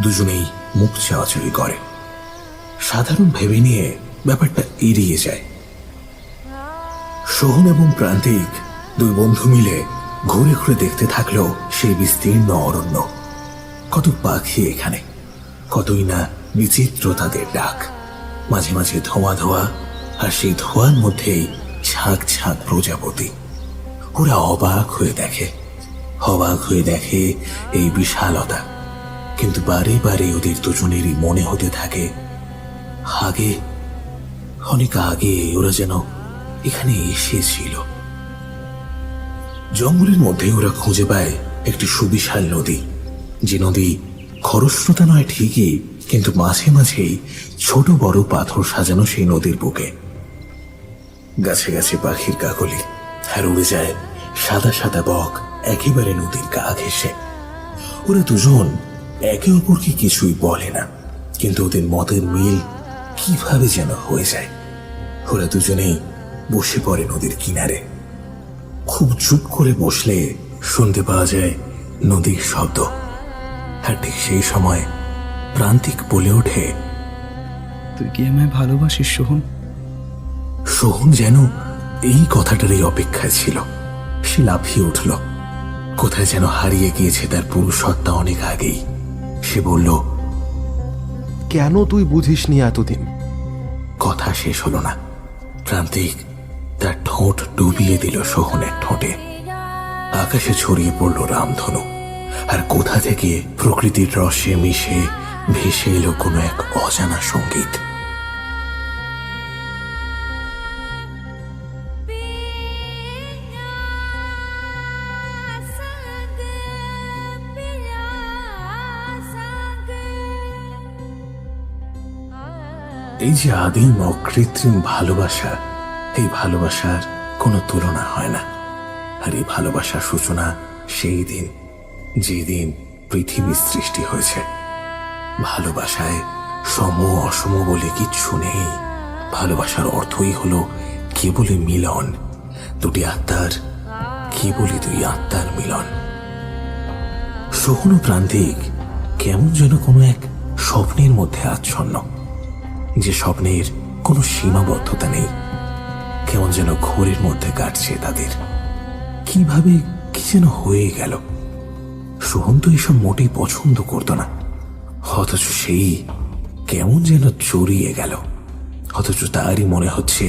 দুজনেই মুখ চাওয়াচাওয়ি করে। সাধারণ ভেবে নিয়ে ব্যাপারটা এড়িয়ে যায়। সোহন এবং প্রান্তিক দুই বন্ধু মিলে ঘুরে ঘুরে দেখতে থাকলো সেই বিস্তীর্ণ অরণ্য। কত পাখি এখানে, কতই না বিচিত্র তাদের ডাক। মাঝে মাঝে ধোঁয়া ধোঁয়া, আর সেই ধোঁয়ার মধ্যেই ঝাঁক ঝাঁক প্রজাপতি। ওরা অবাক হয়ে দেখে এই বিশালতা। কিন্তু বারে বারে ওদের দুজনেরই মনে হতে থাকে অনেক আগে ওরা যেন এখানে এসেছিল। জঙ্গলের মধ্যে ওরা খুঁজে পায় একটি সুবিশাল নদী। যে নদী খরস্রোতা নয় ঠিকই, কিন্তু মাঝে মাঝেই ছোট বড় পাথর সাজানো সেই নদীর বুকে। গাছে গাছে পাখির কাকলি, আর উড়ে যায় সাদা সাদা বক একেবারে নদীর গা ঘেঁষে। ওরা দুজন একে অপরকে কিছুই বলে না, কিন্তু ওদের মতের মিল কিভাবে যেন হয়ে যায়। ওরা দুজনেই বসে পড়ে নদীর কিনারে। খুব চুপ করে বসলে শুনতে পাওয়া যায় নদীর শব্দ। আর ঠিক সেই সময় প্রান্তিক বলে ওঠে, তুই কি আমায় ভালোবাসিস সোহন? সোহন যেন এই কথাটারই অপেক্ষায় ছিল। সে লাফিয়ে উঠল। কোথায় যেন হারিয়ে গিয়েছে তার পুরুষত্বা অনেক আগেই। সে বলল, কেন তুই বুঝিসনি এতদিন? কথা শেষ হলো না। প্রান্তিক তার ঠোঁট ডুবিয়ে দিল সোহনের ঠোঁটে। আকাশে ছড়িয়ে পড়ল রামধনু, আর কোথা থেকে প্রকৃতির রসে মিশে ভেসে এলো কোনো এক অজানা সঙ্গীত। এই যে আদিম অকৃত্রিম ভালোবাসা, এই ভালোবাসার কোনো তুলনা হয় না। আর এই ভালোবাসার সূচনা সেই দিন, যেদিন পৃথিবীর সৃষ্টি হয়েছে। ভালোবাসায় সম অসম বলে কিচ্ছু নেই। ভালোবাসার অর্থই হলো কেবলই মিলন, দুটি আত্মার, কেবলই দুই আত্মার মিলন। সোহন ও প্রান্তিক কেমন যেন কোনো এক স্বপ্নের মধ্যে আচ্ছন্ন, যে স্বপ্নের কোনো সীমাবদ্ধতা নেই। কেমন যেন ঘোরের মধ্যে কাটছে তাদের। কিভাবে কি যেন হয়ে গেল। সোহন তো এসব মোটেই পছন্দ করত না, অথচ সেই কেমন যেন জড়িয়ে গেল। অথচ তারই মনে হচ্ছে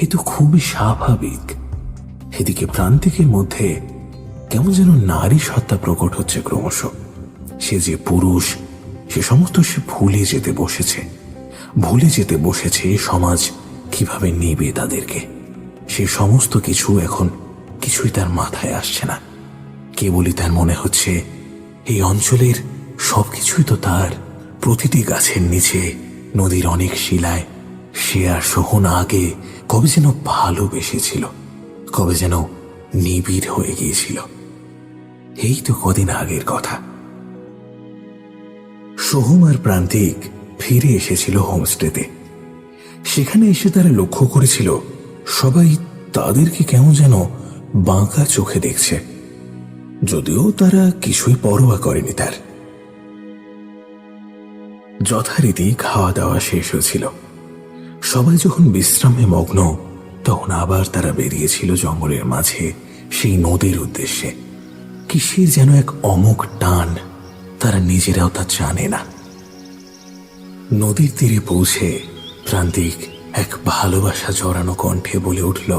এ তো খুবই স্বাভাবিক। এদিকে প্রান্তিকের মধ্যে কেমন যেন নারী সত্তা প্রকট হচ্ছে ক্রমশ। সে যে পুরুষ সে সমস্ত সে ভুলে যেতে বসেছে সমাজ কিভাবে নেবে তাদেরকে। সে সমস্ত কিছু এখন কিছুই তার মাথায় আসছে না। কেবলই তার মনে হচ্ছে এই অঞ্চলের সবকিছুই তো তার। প্রতিটি গাছের নিচে, নদীর অনেক শিলায় সে আর সোহন আগে কবে যেন ভালোবেসেছিল, কবে যেন নিবিড় হয়ে গিয়েছিল। এই তো কদিন আগের কথা। সোহম আর প্রান্তিক ফিরে এসেছিল হোমস্টেতে। সেখানে এসে তারা লক্ষ্য করেছিল সবাই তাদেরকে কেমন যেন বাঁকা চোখে দেখছে, যদিও তারা কিছুই পরোয়া করেনি তার। যথারীতি খাওয়া দাওয়া শেষ হয়েছিল। সবাই যখন বিশ্রামে মগ্ন, তখন আবার তারা বেরিয়েছিল জঙ্গলের মাঝে সেই নদীর উদ্দেশ্যে। কিসের যেন এক অমোঘ টান, তারা নিজেরাও তা জানে না। নদীর তীরে পৌঁছে প্রান্তিক এক ভালোবাসা জড়ানো কণ্ঠে বলে উঠল,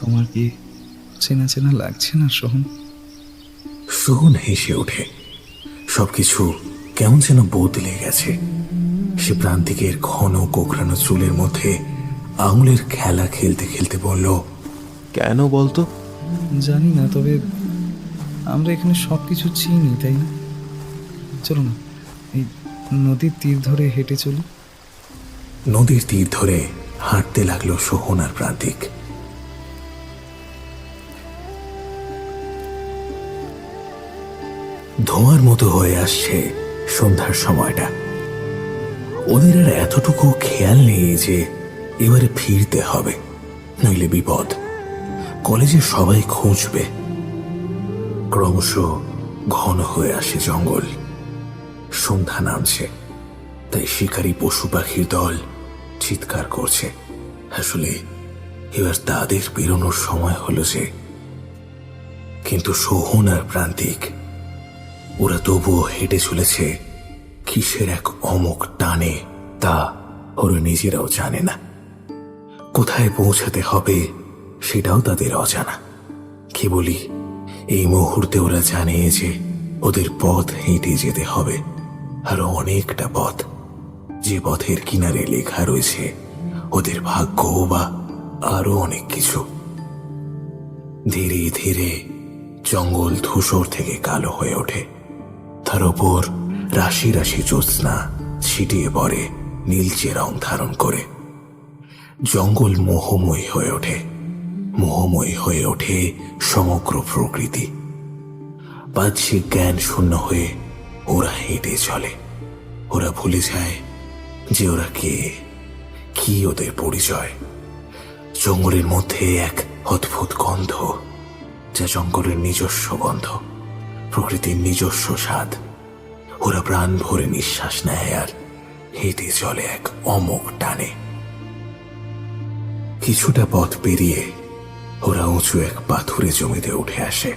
তোমার কি চেনা চেনা লাগছে না সোহন? সোহন হেসে ওঠে। সবকিছু কেমন যেন বদলে গেছে। সে প্রান্তিকের ঘন কোকড়ানো চুলের মধ্যে আঙুলের খেলা খেলতে খেলতে বলল, কেন বলতো? জানি না, তবে আমরা এখানে সব কিছু চিনি, তাই না? চলো না, এই নদীর তীর ধরে হেঁটে চলি। নদীর তীর ধরে হাঁটতে লাগলো সোহন আর প্রান্তিক। ধোঁয়ার মতো হয়ে আসছে সন্ধ্যার সময়টা। ওদের আর এতটুকু খেয়াল নেই যে এবারে ফিরতে হবে, নইলে বিপদ। কলেজে সবাই খুঁজবে। ক্রমশ ঘন হয়ে আসে জঙ্গল। সন্ধ্যা নামছে, তাই শিকারী পশু পাখির দল চিৎকার করছে। আসলে এবার তাদের বেরোনোর সময় হলো যে। কিন্তু সোহন আর প্রান্তিক ওরা তবুও হেঁটে চলেছে কিসের এক অমোঘ টানে, তা ওরা নিজেরাও জানে না। কোথায় পৌঁছাতে হবে সেটাও তাদের অজানা। কেবলই এই মুহূর্তে ওরা জানে যে ওদের পথ হেঁটে যেতে হবে আরো অনেকটা পথ, যে পথের কিনারে লেখা রয়েছে ওদের ভাগ্য বা আরো অনেক কিছু। ধীরে ধীরে জঙ্গল ধূসর থেকে কালো হয়ে ওঠে। তার ওপর রাশি রাশি জ্যোৎস্না ছিটিয়ে পড়ে নীলচে রং ধারণ করে। জঙ্গল মোহময়ী হয়ে ওঠে। মোহময়ী হয়ে ওঠে সমগ্র প্রকৃতি। বাহ্যিক জ্ঞান শূন্য হয়ে ওরা হেঁটে চলে। ওরা ভুলে যায় যে ওরা কে, কি ওদের পরিচয়। জঙ্গলের মধ্যে এক অদ্ভুত গন্ধ, যা জঙ্গলের নিজস্ব গন্ধ, প্রকৃতির নিজস্ব স্বাদ। ওরা প্রাণ ভরে নিঃশ্বাস নেয় আর হেঁটে চলে এক অমোঘ টানে। কিছুটা পথ পেরিয়ে ওরা উঁচু এক পাথুরে জমিতে উঠে আসে।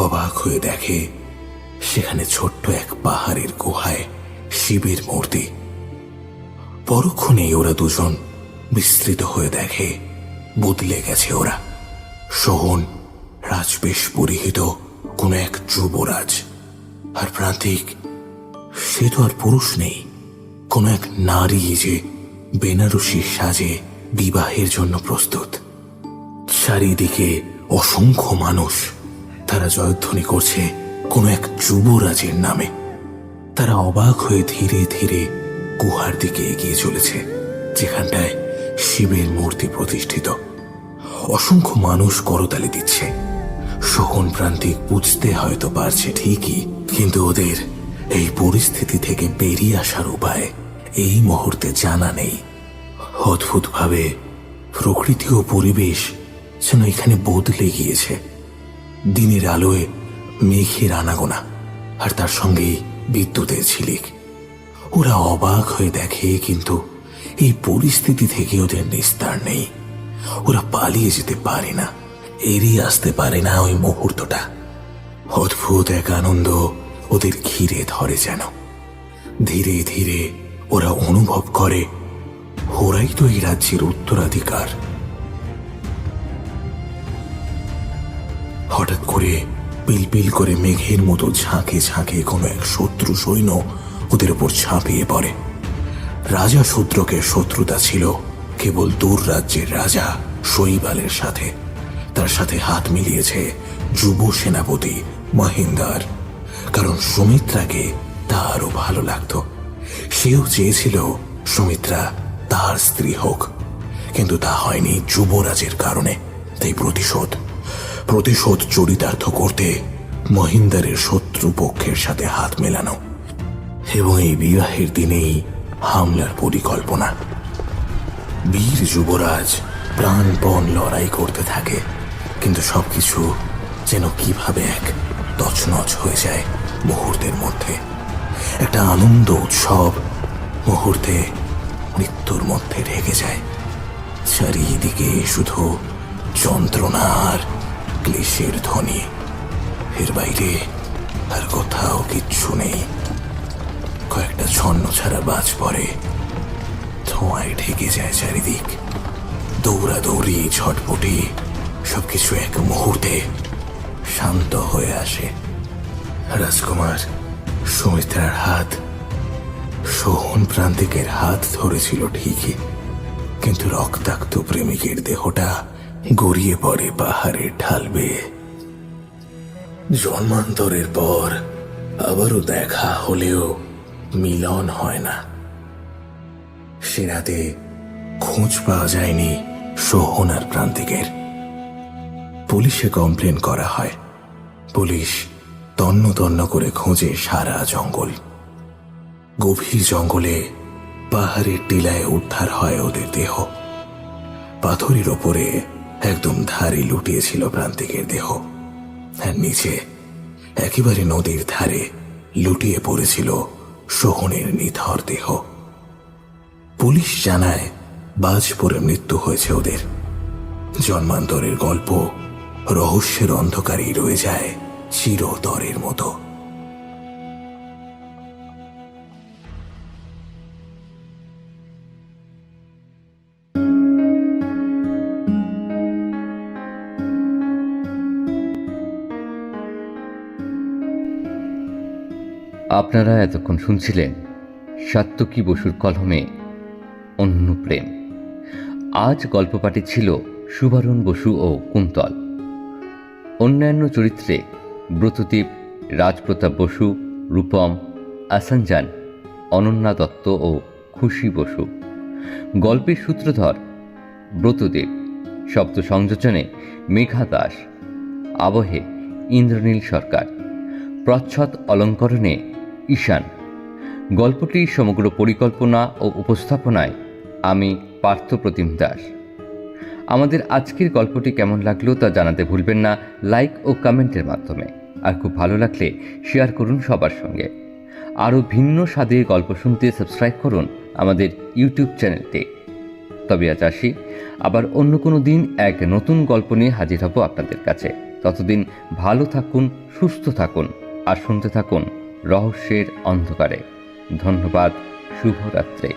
অবাক হয়ে দেখে সেখানে ছোট্ট এক পাহাড়ের গুহায় শিবের মূর্তি। পরক্ষণেই ওরা দুজন বিস্তৃত হয়ে দেখে বদলে গেছে ওরা। সোহন রাজবেশ পরিহিত কোন এক যুবরাজ, আর প্রান্তিক সে তো আর পুরুষ নেই, কোন এক নারী যে বেনারসি সাজে বিবাহের জন্য প্রস্তুত। চারিদিকে অসংখ্য মানুষ, তারা জয়ধ্বনি করছে কোন এক যুবরাজের নামে। তারা অবাক হয়ে ধীরে ধীরে গুহার দিকে এগিয়ে চলেছে, যেখানটায় শিবের মূর্তি প্রতিষ্ঠিত। অসংখ্য মানুষ করতালি দিচ্ছে। সোহন প্রান্তিক বুঝতে হয়তো পারছে ঠিকই, কিন্তু ওদের এই পরিস্থিতি থেকে বেরিয়ে আসার উপায় এই মুহূর্তে জানা নেই। অদ্ভুতভাবে প্রকৃতি ও পরিবেশ যেন এখানে বদলে গিয়েছে। দিনের আলোয় মেঘের আনাগোনা, আর তার সঙ্গেই বিদ্যুতের ঝিলিক। ওরা অবাক হয়ে দেখে, কিন্তু এই পরিস্থিতি থেকে ওদের নিস্তার নেই। ওরা পালিয়ে যেতে পারে না, এড়িয়ে আসতে পারে না ওই মুহূর্তটা। অদ্ভুত এক আনন্দ ওদের ঘিরে ধরে যেন। ধীরে ধীরে ওরা অনুভব করে ওরাই তো এই রাজ্যের উত্তরাধিকার। হঠাৎ করে পিলপিল করে মেঘের মতো ঝাঁকে ঝাঁকে কোনো এক শত্রু সৈন্য ওদের উপর ঝাঁপিয়ে পড়ে। রাজা শূদ্রকের শত্রুতা ছিল কেবল দূর রাজ্যের রাজা শৈবালের সাথে। তার সাথে হাত মিলিয়েছে যুব সেনাপতি মহিন্দার, কারণ সুমিত্রাকে তা আরো ভালো লাগত। সেও চেয়েছিল সুমিত্রা তার স্ত্রী হোক, কিন্তু তা হয়নি যুবরাজের কারণে। তাই প্রতিশোধ চরিতার্থ করতে মহিন্দারের শত্রু পক্ষের সাথে হাত মেলানো, এবং এই বিবাহের দিনেই হামলার পরিকল্পনা। বীর যুবরাজ প্রাণপণ লড়াই করতে থাকে, কিন্তু সবকিছু যেন কিভাবে এক তছনছ হয়ে যায় মুহূর্তের মধ্যে। একটা আনন্দ উৎসব মুহূর্তে মৃত্যুর মধ্যে ঢেকে যায়। চারিদিকে শুধু যন্ত্রণা আর ক্লেশের ধ্বনি, এর বাইরে আর কোথাও কিচ্ছু নেই। কয়েকটা ছন্ন ছাড়া বাজ পড়ে, ধোঁয়ায় ঢেকে যায় চারিদিক। দৌড়াদৌড়ি, ছটপটি, সবকিছু এক মুহূর্তে শান্ত হয়ে আসে। রাজকুমার সুমিত্রার হাত সোহন প্রান্তিকের হাত ধরেছিল ঠিকই, কিন্তু রক্তাক্ত প্রেমিকের দেহটা গড়িয়ে পড়ে পাহাড়ের ঢাল বেয়ে। জন্মান্তরের পর আবারও দেখা হলেও মিলন হয় না। সে রাতে খোঁজ পাওয়া যায়নি সোহন আর প্রান্তিকের। পুলিশে কমপ্লেন করা হয়। পুলিশ তন্ন তন্ন করে খোঁজে সারা জঙ্গল। গভীর জঙ্গলে পাহাড়ের টিলায় উদ্ধার হয় ওদের দেহ। পাথরের ওপরে একদম ধারে লুটিয়েছিল প্রান্তিকের দেহ, আর নিচে একেবারে নদীর ধারে লুটিয়ে পড়েছিল সোহনের নিথর দেহ। পুলিশ জানায় বাজ পড়ে মৃত্যু হয়েছে ওদের। জন্মান্তরের গল্প রহস্যের অন্ধকারেই রয়ে যায় চিরতরের মতো। আপনারা এতক্ষণ শুনছিলেন সাত্যকী বসুর কলমে অন্য প্রেম। আজ গল্প পাঠে ছিল সুবরণ বসু ও কুন্তল। অন্যান্য চরিত্রে ব্রতদীপ, রাজপ্রতাপ বসু, রূপম, আসানজান, অনন্যা দত্ত ও খুশি বসু। গল্পের সূত্রধর ব্রতদীপ, শব্দ সংযোজনে মেঘা দাস, আবহে ইন্দ্রনীল সরকার, প্রচ্ছদ অলঙ্করণে ঈশান। গল্পটির সমগ্র পরিকল্পনা ও উপস্থাপনায় আমি পার্থপ্রতিম দাস। আমাদের আজকের গল্পটি কেমন লাগলো তা জানাতে ভুলবেন না লাইক ও কমেন্টের মাধ্যমে। আর খুব ভালো লাগলে শেয়ার করুন সবার সঙ্গে। আরও ভিন্ন স্বাদের গল্প শুনতে সাবস্ক্রাইব করুন আমাদের ইউটিউব চ্যানেলটি। তবে আজ আসি, আবার অন্য কোনো দিন এক নতুন গল্প নিয়ে হাজির হব আপনাদের কাছে। ততদিন ভালো থাকুন, সুস্থ থাকুন আর শুনতে থাকুন রহস্যের অন্ধকারে। ধন্যবাদ, শুভরাত্রি।